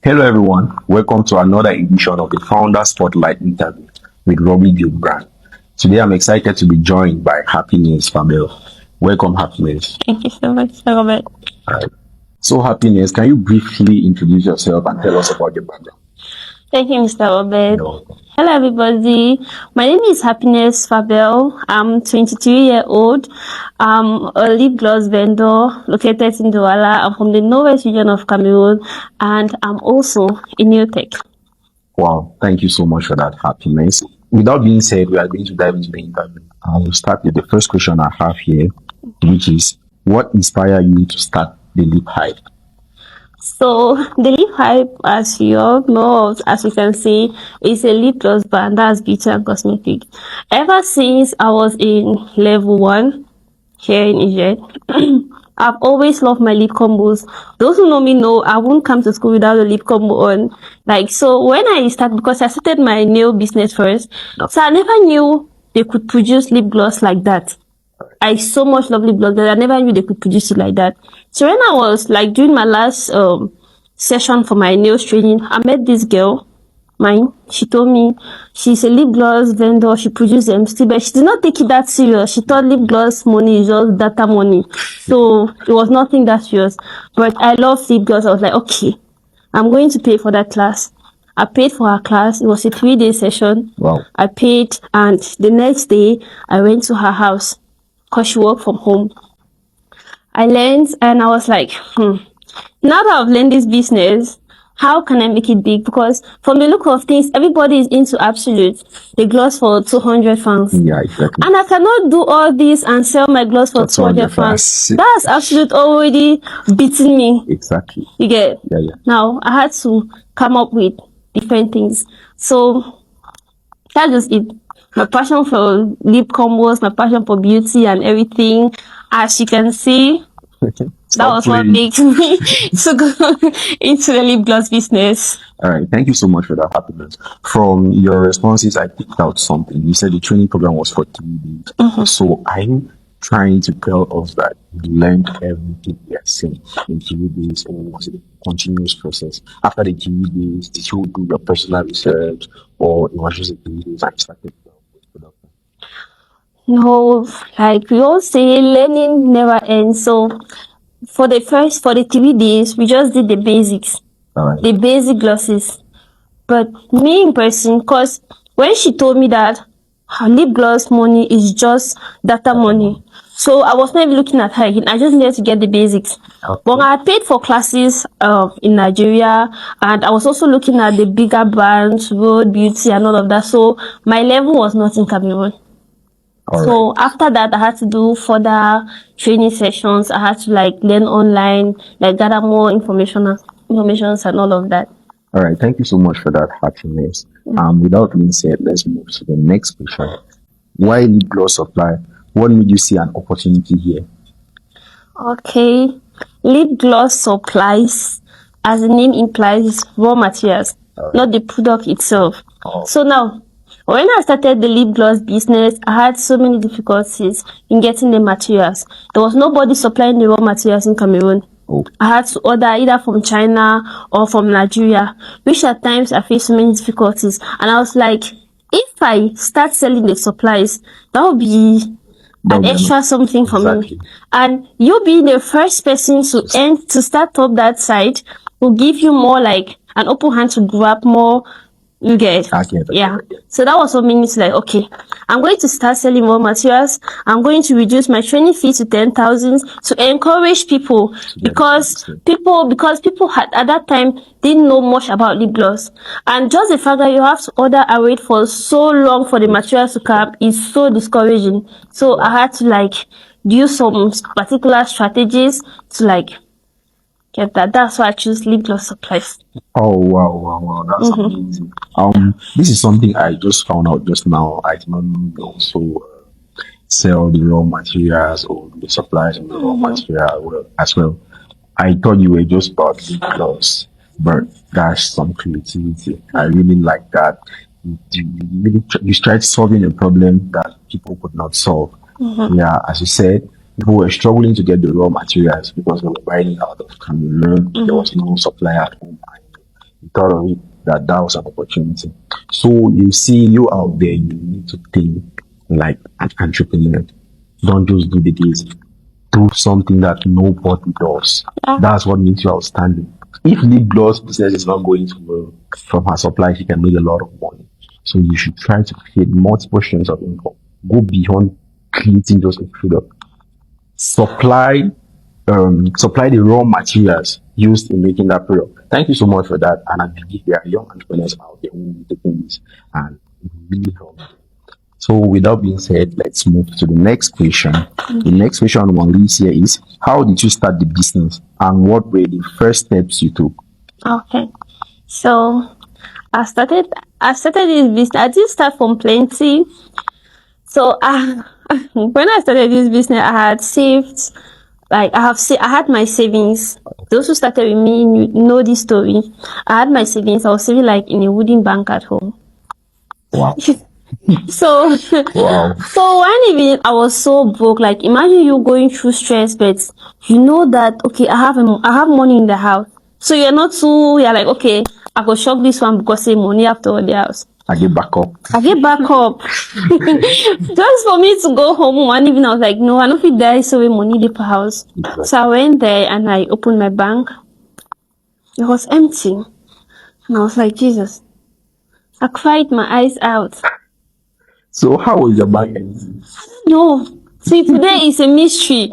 Hello everyone, welcome to another edition of the Founder Spotlight interview with Robby Builds Brand. Today I'm excited to be joined by Happiness Fabel. Welcome Happiness. Thank you so much, Robert. Alright. So Happiness, can you briefly introduce yourself and tell us about your background? Thank you, Mr. Robert. You're welcome. Hello, everybody. My name is Happiness Fabel. I'm 23-year-old. I'm a lip gloss vendor located in Douala. I'm from the northwest region of Cameroon, and I'm also a new tech. Wow, thank you so much for that, Happiness. Without being said, we are going to dive into the interview. I will start with the first question I have here, which is, what inspired you to start the Lip Hipe? So the Lip Hipe, as you all know, as you can see, is a lip gloss brand that's beauty and cosmetics. Ever since I was in level 1 here in Egypt, I've always loved my lip combos. Those who know me know I won't come to school without a lip combo on. So when I started, because I started my nail business first, so I never knew they could produce lip gloss like that. I so much love lip gloss that I never knew they could produce it like that. So when I was doing my last session for my nails training, I met this girl. She told me she's a lip gloss vendor. She produces them still, but she did not take it that serious. She thought lip gloss money is just data money, so it was nothing that serious. But I love lip gloss. I was like, okay, I'm going to pay for that class. I paid for her class. It was a 3-day session. Wow. I paid, and the next day I went to her house because she worked from home. I learned, and I was like, now that I've learned this business, how can I make it big? Because from the look of things, everybody is into Absolute, the gloss for 200 francs. Yeah, exactly. And I cannot do all this and sell my gloss for 200 francs. That's Absolute already beating me. Exactly. You get? Yeah. Now, I had to come up with different things. So, that's just it. My passion for lip combos, my passion for beauty and everything. As you can see, that was what made me to go into the lip gloss business. All right. Thank you so much for that, Happiness. From your responses, I picked out something. You said the training program was for 3 days. So are you trying to tell us that you learned everything we are saying in 3 days, or was it a continuous process? After the 3 days, did you do your personal research, or it was just a 3 days and started? No, like we all say, learning never ends. So for the 3 days, we just did the basics, the basic glosses. But me in person, because when she told me that her lip gloss money is just data money, so I was not even looking at her again. I just needed to get the basics. But I paid for classes in Nigeria, and I was also looking at the bigger brands, Road Beauty and all of that. So my level was not in Cameroon. So after that, I had to do further training sessions. I had to learn online, gather more information and all of that. All right. Thank you so much for that, Happiness. Without being said, let's move to the next question. Why lip gloss supply? What made you see an opportunity here? Okay. Lip gloss supplies, as the name implies, is raw materials, not the product itself. So now, when I started the lip gloss business, I had so many difficulties in getting the materials. There was nobody supplying the raw materials in Cameroon. I had to order either from China or from Nigeria, which at times I faced so many difficulties. And I was like, if I start selling the supplies, that would be an extra something for me. And you being the first person to start up that site will give you more an open hand to grab more. You get it? Yeah. So that was what made me okay, I'm going to start selling more materials. I'm going to reduce my training fee to 10,000 to encourage people, because people had at that time didn't know much about lip gloss, and just the fact that you have to order and wait for so long for the materials to come is so discouraging. So I had to do some particular strategies to get that. That's why I choose lip gloss supplies. Oh wow, that's amazing. This is something I just found out just now. I did not know. So sell the raw materials or the supplies of the raw material as well. I thought you were just about lip gloss, but that's some creativity. I really like that. You tried solving a problem that people could not solve. Yeah, as you said, people were struggling to get the raw materials because they were buying it out of Cameroon. There was no supply at home. thought of it that was an opportunity. So you see, you out there, you need to think like an entrepreneur. Don't just do the deals. Do something that nobody does. That's what makes you outstanding. If lip gloss business is not going to well from her supply, she can make a lot of money. So you should try to create multiple streams of income. Go beyond creating just a product. Supply supply the raw materials used in making that product. Thank you so much for that. And I believe there are young entrepreneurs out there who will be taking this and really help. So with that being said, let's move to the next question. The next question on one list here is, how did you start the business and what were the first steps you took? Okay. So I started this business. I did start from plenty. So when I started this business, I had saved, like I had my savings. Those who started with me know this story. I had my savings. I was saving like in a wooden bank at home. Wow. So, Wow. So one evening I was so broke. Like imagine you going through stress, but you know that okay, I have money in the house. So you're like okay, I go shock this one because say money after all the house. I get back up. Just for me to go home one evening, I was like, no, I don't feel die so we money the per house. Exactly. So I went there and I opened my bank. It was empty. And I was like, Jesus. I cried my eyes out. So how was your bank empty? No. See, today is a mystery.